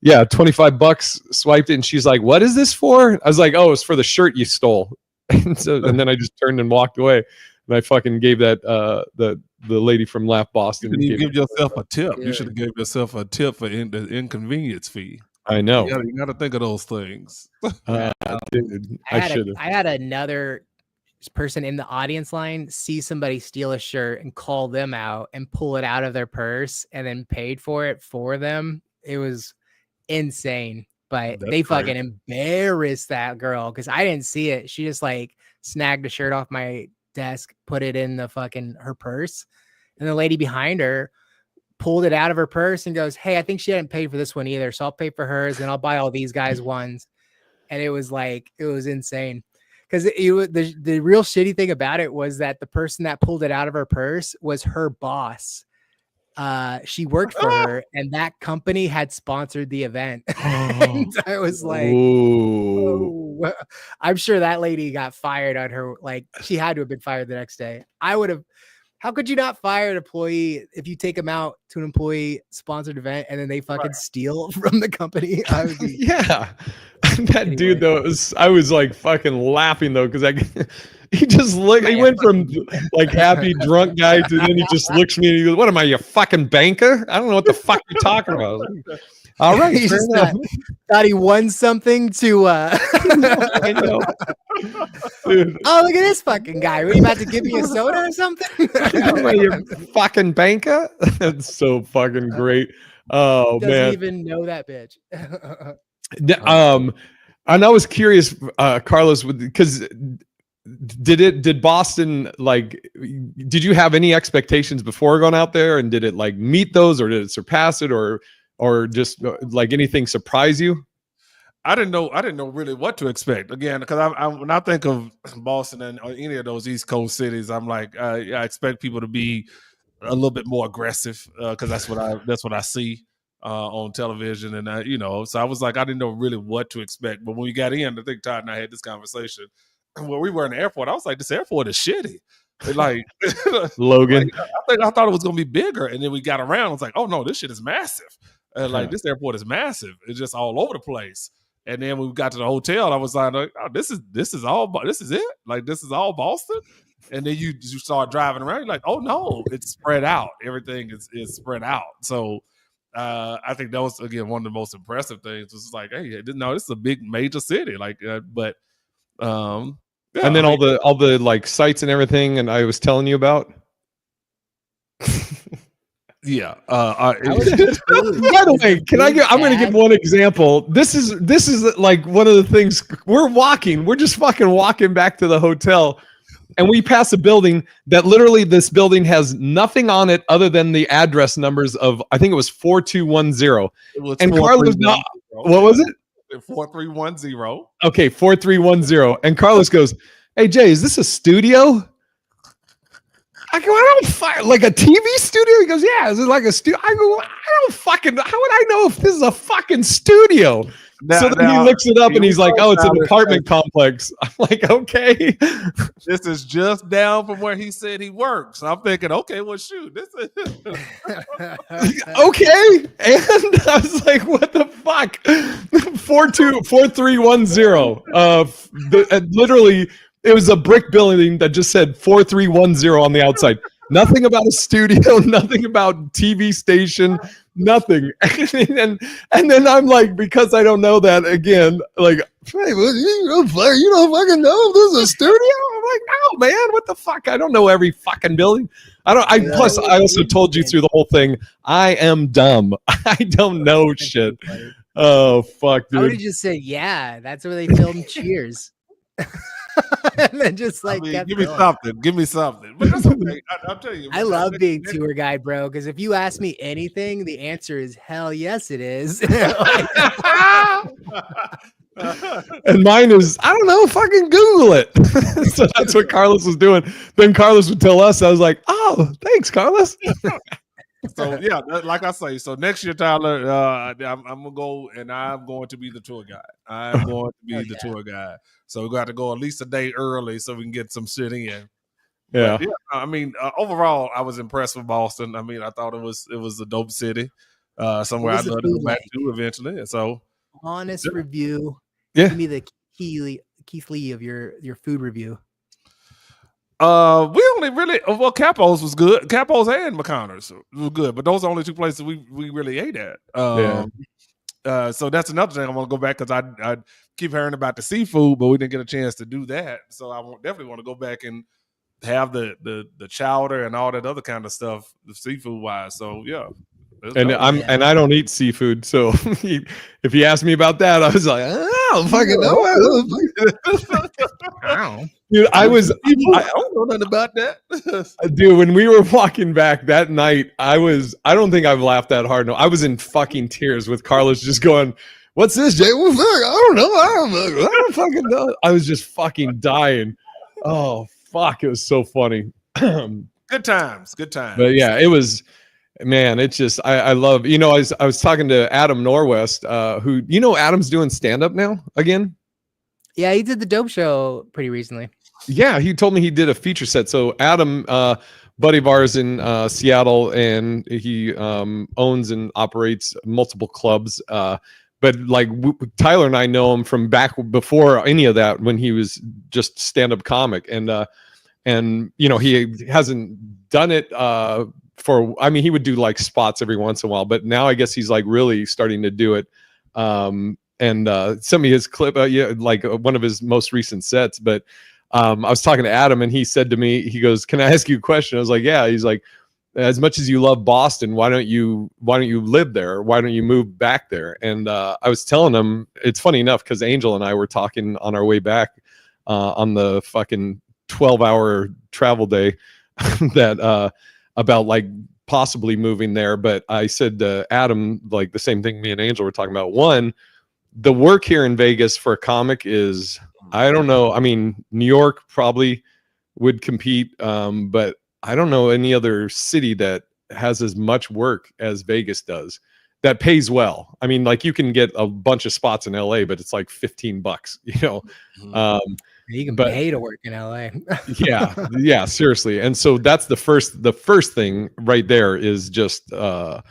yeah, $25, swiped it, and she's like, "What is this for?" I was like, "Oh, it's for the shirt you stole." And then I just turned and walked away, and I fucking gave that the lady from Laugh Boston. You give yourself a tip. You should have gave yourself a tip for the inconvenience fee. I know. You got to think of those things. Dude, I should have. I had another person in the audience line see somebody steal a shirt and call them out and pull it out of their purse and then paid for it for them. It was insane, but they fucking embarrassed that girl because I didn't see it. She just like snagged a shirt off my desk, put it in her purse, and the lady behind her pulled it out of her purse and goes, "Hey, I think she hadn't paid for this one either, so I'll pay for hers and I'll buy all these guys ones." And it was insane because the real shitty thing about it was that the person that pulled it out of her purse was her boss. She worked for her and that company had sponsored the event. And I was like, oh, I'm sure that lady got fired on her. Like she had to have been fired the next day. How could you not fire an employee if you take them out to an employee sponsored event and then they fucking steal from the company? Yeah. That dude though, I was like fucking laughing though because he just looked. He went from like happy drunk guy to then he just looks at me and he goes, "What am I, your fucking banker? I don't know what the fuck you're talking about." All right, he just thought he won something to. I know. Dude. Oh, look at this fucking guy! Are you about to give me a soda or something? Am I your fucking banker? That's so fucking great. Oh Doesn't man. even know that bitch. And I was curious, Carlos, because did Boston, like, did you have any expectations before going out there, and did it like meet those, or did it surpass it, or just like anything surprise you? I didn't know really what to expect, again, because I when I think of Boston and or any of those East Coast cities, I'm like, I expect people to be a little bit more aggressive, because that's what I see on television, and so I was like, I didn't know really what to expect. But when we got in, I think Todd and I had this conversation when we were in the airport. I was like, this airport is shitty. Like Logan, I thought it was gonna be bigger, and then we got around. I was like, oh no, this shit is massive. Like this airport is massive. It's just all over the place. And then when we got to the hotel, I was like, oh, this is it. Like this is all Boston. And then you start driving around. You're like, oh no, it's spread out. Everything is spread out. So I think that was, again, one of the most impressive things. Was like, hey, no, this is a big major city. Like, but yeah, and then all the like sites and everything, and I was telling you about. Yeah. By the way, I'm going to give one example. This is like one of the things. We're just fucking walking back to the hotel, and we pass a building that literally, this building has nothing on it other than the address numbers of, I think it was 4210. And Carlos, not, what was it? 4310. Okay, 4310. And Carlos goes, "Hey Jay, is this a studio?" I go, I don't like a TV studio. He goes, yeah, is it like a studio? I go, I don't fucking. How would I know if this is a fucking studio? So then he looks it up and he's like, oh, it's an apartment complex. I'm like, okay. This is just down from where he said he works. I'm thinking, okay, well, shoot, this is okay. And I was like, what the fuck? 4310. Literally. It was a brick building that just said 4310 on the outside. Nothing about a studio, nothing about TV station, nothing. And then I'm like, because I don't know that, again, like, hey, you don't fucking know if this is a studio? I'm like, no, man, what the fuck? I don't know every fucking building. Plus, I also told you through the whole thing, I am dumb. I don't know shit. Oh, fuck, dude. I would have just said, yeah, that's where they filmed Cheers. And then just like, give me something. But that's okay. I'll tell you. I love being tour guide, bro, because if you ask me anything, the answer is hell yes, it is. And mine is, I don't know, fucking Google it. So that's what Carlos was doing. Then Carlos would tell us. I was like, oh, thanks, Carlos. So yeah, like I say, so next year, Tyler, I'm gonna go, and I'm going to be the tour guide. I'm going to be the tour guide. So we got to go at least a day early so we can get some shit in. Yeah. But, yeah, I mean, overall, I was impressed with Boston. I mean, I thought it was a dope city, somewhere I'd love to go back to eventually. And so, honest review. Yeah. Give me the Keith Lee of your food review. We only really, well, Capo's was good. Capo's and McConner's was good, but those are the only two places we really ate at. So that's another thing I want to go back, because I keep hearing about the seafood, but we didn't get a chance to do that. So I definitely want to go back and have the chowder and all that other kind of stuff, the seafood wise. So yeah. And I don't eat seafood, so if you ask me about that, I was like, I don't fucking know. Dude, I don't know nothing about that. Dude, when we were walking back that night, I don't think I've laughed that hard. No, I was in fucking tears with Carlos just going, "What's this, Jay? Well, fuck, I don't know. I don't fucking know." I was just fucking dying. Oh fuck, it was so funny. Good times. But yeah, it was. Man, it's just I love, I was talking to Adam Norwest, who Adam's doing stand-up now again. Yeah, he did the Dope Show pretty recently. Yeah, he told me he did a feature set. So Adam, buddy of ours in Seattle, and he owns and operates multiple clubs. But like Tyler and I know him from back before any of that, when he was just stand-up comic, and he hasn't done it he would do like spots every once in a while, but now I guess he's like really starting to do it. And some of his clip, like one of his most recent sets. But I was talking to Adam, and he said to me, he goes, "Can I ask you a question?" I was like, "Yeah." He's like, as much as you love Boston, why don't you live there? Why don't you move back there? And I was telling him, it's funny enough because Angel and I were talking on our way back on the fucking 12-hour travel day that about like possibly moving there. But I said to Adam, like the same thing me and Angel were talking about. One, the work here in Vegas for a comic is, I don't know. I mean, New York probably would compete, but I don't know any other city that has as much work as Vegas does that pays well. I mean, like you can get a bunch of spots in LA, but it's like $15, you know. You can pay to work in LA. yeah, seriously. And so that's the first thing right there is just the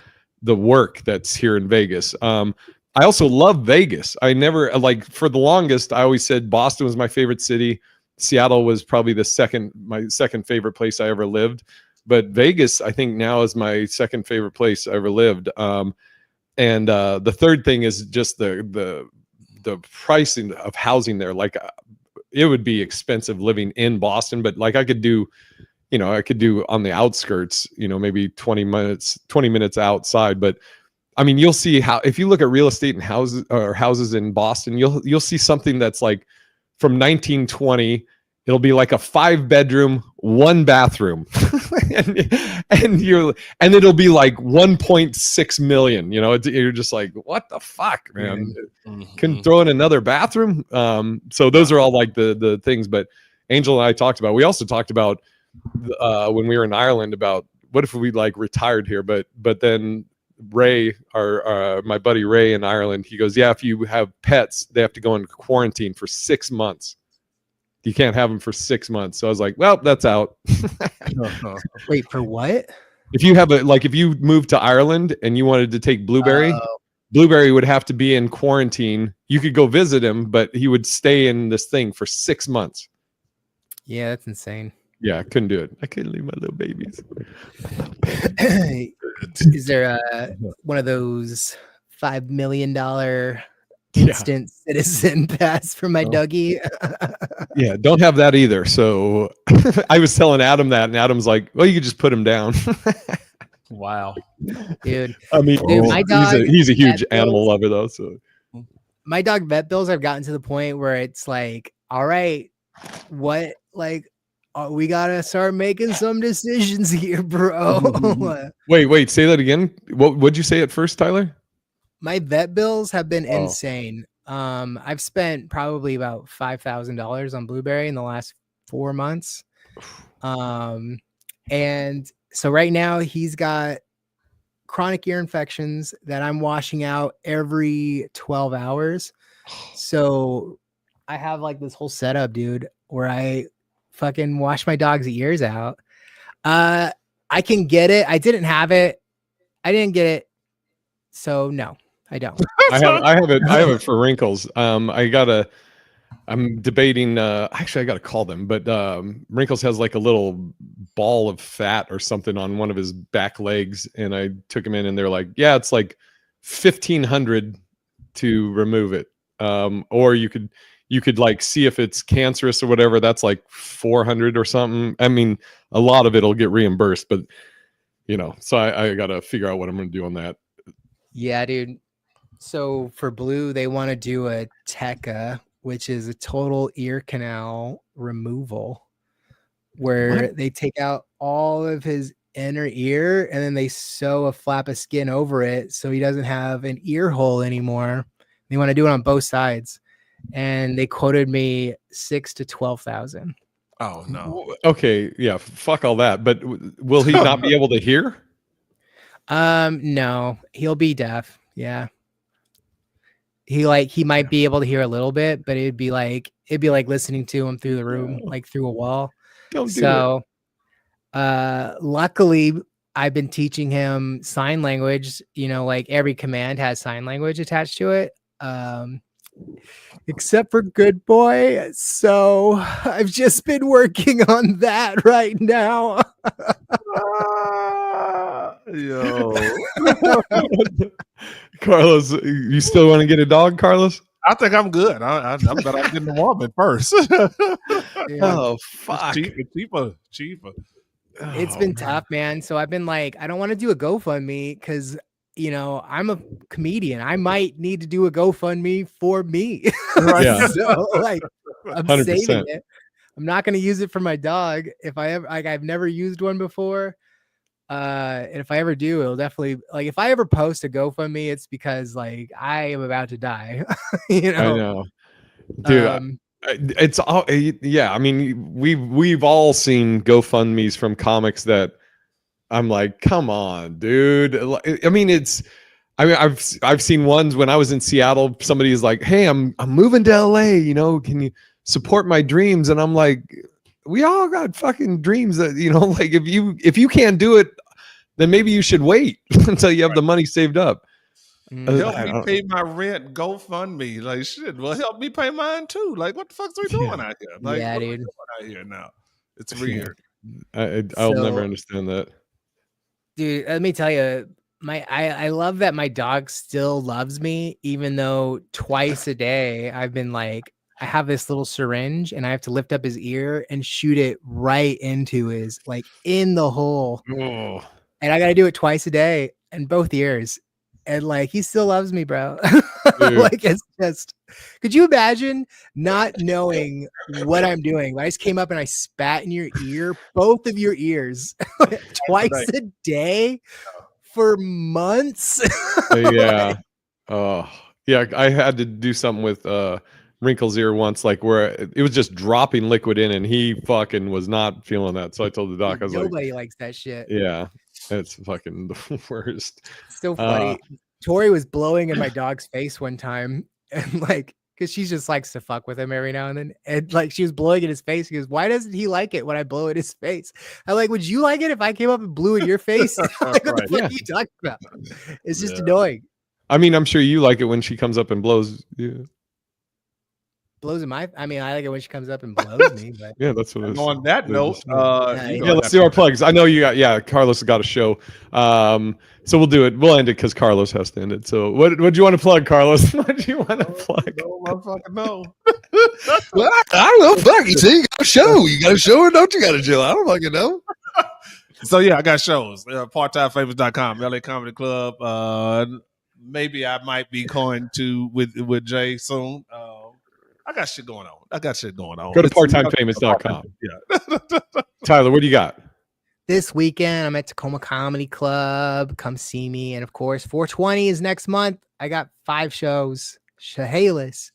work that's here in Vegas. I also love Vegas. I never, like, for the longest, I always said Boston was my favorite city. Seattle was probably my second favorite place I ever lived. But Vegas, I think now is my second favorite place I ever lived. And the third thing is just the pricing of housing there. Like, it would be expensive living in Boston, but like I could do on the outskirts, maybe 20 minutes outside. But I mean, you'll see how, if you look at real estate and houses in Boston, you'll see something that's like from 1920. It'll be like a 5-bedroom, 1 bathroom, and it'll be like 1.6 million. You're just like, what the fuck, man? Can throw in another bathroom. So those are all like the things. But Angel and I talked about. We also talked about when we were in Ireland about what if we like retired here, but then Ray, my buddy Ray in Ireland, he goes, yeah, if you have pets, they have to go in quarantine for 6 months. You can't have them for 6 months. So I was like, well, that's out. Wait, for what? If you have if you moved to Ireland and you wanted to take Blueberry, Blueberry would have to be in quarantine. You could go visit him, but he would stay in this thing for 6 months. Yeah, that's insane. Yeah, I couldn't do it. I couldn't leave my little babies. Is there one of those $5 million instant citizen pass for my Dougie? Yeah, don't have that either. So I was telling Adam that, and Adam's like, well, you could just put him down. Wow. Dude. I mean, my dog, he's a huge animal lover, though. So my dog vet bills have gotten to the point where it's like, all right, what, like, we gotta start making some decisions here, bro. Wait, say that again. What'd you say at first, Tyler? My vet bills have been insane. I've spent probably about $5,000 on Blueberry in the last 4 months. And so right now he's got chronic ear infections that I'm washing out every 12 hours. So I have like this whole setup, dude, where I fucking wash my dog's ears out. I can get it. I didn't have it. I didn't get it. So no, I don't. I have it for Wrinkles. I'm debating, actually I got to call them, but Wrinkles has like a little ball of fat or something on one of his back legs. And I took him in and they're like, yeah, it's like 1,500 to remove it. Or you could like see if it's cancerous or whatever. That's like 400 or something. I mean, a lot of it'll get reimbursed, but so I got to figure out what I'm going to do on that. Yeah, dude. So for Blue, they want to do a TECA, which is a total ear canal removal, where they take out all of his inner ear and then they sew a flap of skin over it so he doesn't have an ear hole anymore. They want to do it on both sides, and they quoted me $6,000 to $12,000. Oh no. Okay, yeah, fuck all that. But will he not be able to hear? No, he'll be deaf. Yeah. He might be able to hear a little bit, but it'd be like listening to him through the room, like through a wall. Luckily I've been teaching him sign language, like every command has sign language attached to it. Except for good boy. So I've just been working on that right now. Yo. Carlos, you still want to get a dog, Carlos? I think I'm good. I'm getting the woman first. Oh fuck! Cheaper. It's Oh, been man. tough, man. So I've been like, I don't want to do a GoFundMe because, you know, I'm a comedian. I might need to do a GoFundMe for me. Right. Yeah. So like, I'm 100%. saving it. I'm not going to use it for my dog. If I ever, like, I've never used one before. And if I ever do, it'll definitely, like, if I ever post a GoFundMe, it's because like I am about to die. You I know. know, dude. It's all yeah. I mean, we've all seen GoFundMes from comics that I'm like, come on, dude. I mean, I've seen ones when I was in Seattle. Somebody is like, hey, I'm moving to LA. You know, can you support my dreams? And I'm like, we all got fucking dreams that, you know, like if you can't do it, then maybe you should wait until you have the money saved up. Help me pay my rent, GoFundMe. Like shit. Well, help me pay mine too. Like what the fuck's we doing out here? Like Yeah, what are we dude. doing out here now? It's weird. I'll never So- understand that. Dude, let me tell you, I love that my dog still loves me, even though twice a day I've been like, I have this little syringe and I have to lift up his ear and shoot it right into his, like, in the hole. Oh, And I got to do it twice a day in both ears. And like, he still loves me, bro. Like, it's just, could you imagine not knowing what I'm doing? I just came up and I spat in your ear, both of your ears, twice a day for months. yeah. Oh, yeah. I had to do something with Wrinkle's ear once, like where it was just dropping liquid in, and he fucking was not feeling that. So I told the doc, I was Nobody likes that shit. yeah, it's fucking the worst. So funny. Tori was blowing in my dog's face one time, and like, because she just likes to fuck with him every now and then, and like she was blowing in his face. He goes, "Why doesn't he like it when I blow in his face?" I'm like, "Would you like it if I came up and blew in your face?" Like, what the fuck are you talking about? It's just annoying. I mean, I'm sure you like it when she comes up and blows you. Blows in my. I mean, I like it when she comes up and blows me. But Yeah, that's what it is. On that note, yeah, let's do our plugs. I know you got Carlos has got a show. So we'll do it. We'll end it because Carlos has to end it. So what do you want to plug, Carlos? What do you want to plug? No, motherfucker, no. Well, I don't know. Fuck you. See, you got a show. You got a show or don't you got a show? I don't fucking know. So yeah, I got shows. Parttimefavors.com, LA Comedy Club. Maybe I might be going to with Jay soon. I got shit going on. Go to parttimefamous.com. Yeah. Tyler, what do you got? this weekend, I'm at Tacoma Comedy Club. Come see me. And of course, 420 is next month. I got 5 shows. Chehalis.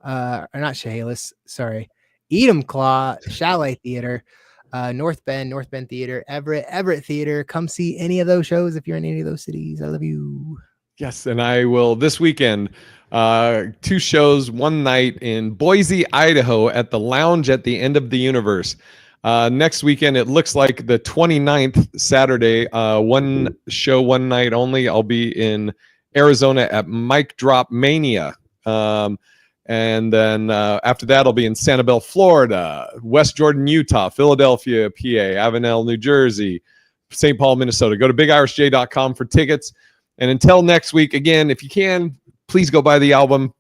Or not Chehalis. Sorry. Enumclaw, Chalet Theater, North Bend Theater, Everett Theater. Come see any of those shows if you're in any of those cities. I love you. Yes, and I will this weekend. 2 shows, one night in Boise, Idaho at the Lounge at the End of the Universe. Next weekend, it looks like the 29th, Saturday, 1 show, 1 night only. I'll be in Arizona at Mic Drop Mania. And then after that, I'll be in Sanibel, Florida, West Jordan, Utah, Philadelphia, PA, Avenel, New Jersey, St. Paul, Minnesota. Go to bigirishj.com for tickets. And until next week, again, if you can, please go buy the album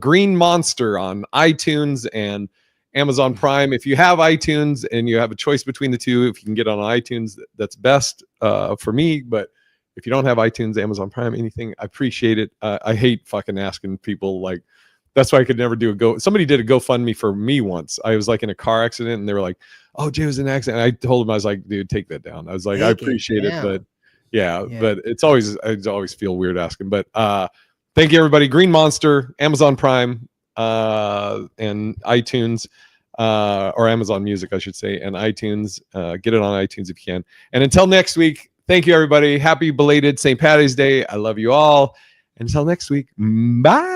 Green Monster on iTunes and Amazon Prime. If you have iTunes and you have a choice between the two, if you can get on iTunes, that's best for me. But if you don't have iTunes, Amazon Prime, anything, I appreciate it. I hate fucking asking people, like, that's why I could never do somebody did a GoFundMe for me once. I was like in a car accident and they were like, "Oh, Jay was in an accident." And I told them, I was like, "Dude, take that down." I was like, "I appreciate it, but yeah, but I always feel weird asking." But thank you, everybody. Green Monster, Amazon Prime, and iTunes, or Amazon Music, I should say, and iTunes. Get it on iTunes if you can. And until next week, thank you, everybody. Happy belated St. Paddy's Day. I love you all. And until next week, bye.